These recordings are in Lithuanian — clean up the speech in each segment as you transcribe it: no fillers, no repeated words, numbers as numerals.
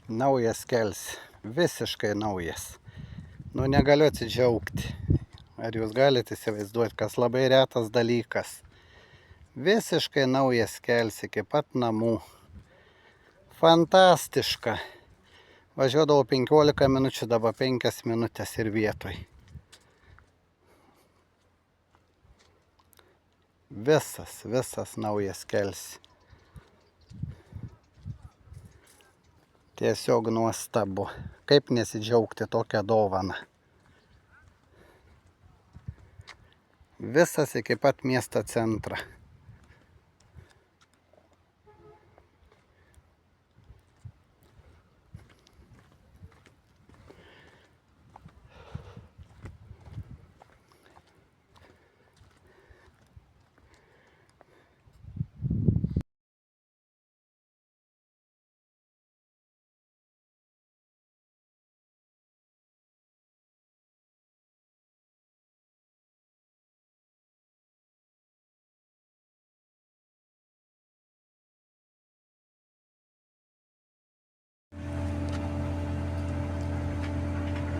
Naujas kels, visiškai naujas. Nu, negaliu atsidžiaugti. Ar jūs galite įsivaizduoti, kas labai retas dalykas. Visiškai naujas kels iki pat namų. Fantastiška. Važiuodavau 15 minučių, dabar 5 minutės ir vietoj. Visas naujas kels. Tiesiog nuostabu. Kaip nesidžiaugti tokią dovaną. Visas iki pat miesto centrą.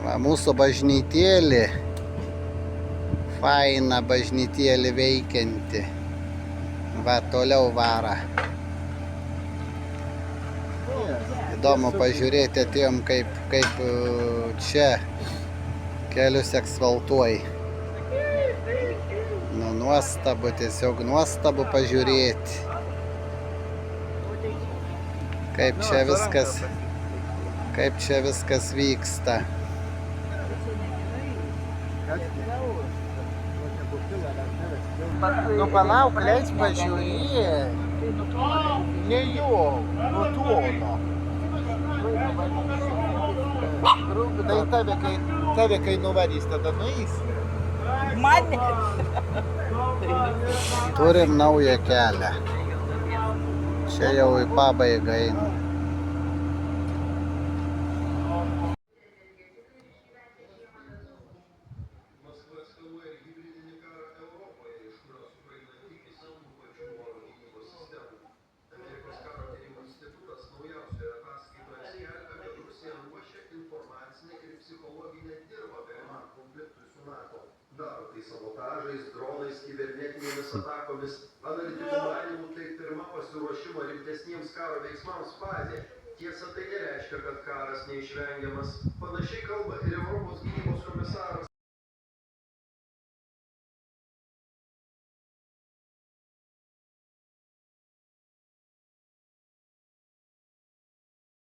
Va, mūsų bažnytėlė, faina bažnytėlė veikianti. Va, toliau vara. Įdomu pažiūrėti, atėjom kaip čia kelius asfaltuoja. Nu, nuostabu, tiesiog nuostabu pažiūrėti. Kaip čia viskas vyksta. Nu palauk, leis pažiūrėti. Ne jo, nutono. Tai tave kai nuvarys, tada nueis. Mane. Turim naują kelią. Čia jau į pabaigą eina. Daro tai sabotažais, dronais, kibernetinėmis atakomis. Analitikų manymų tai pirma pasiruošimo rimtesniems karo veiksmams fazė. Tiesa, tai nereiškia, kad karas neišvengiamas. Panašiai kalba ir Europos gynybos komisaras.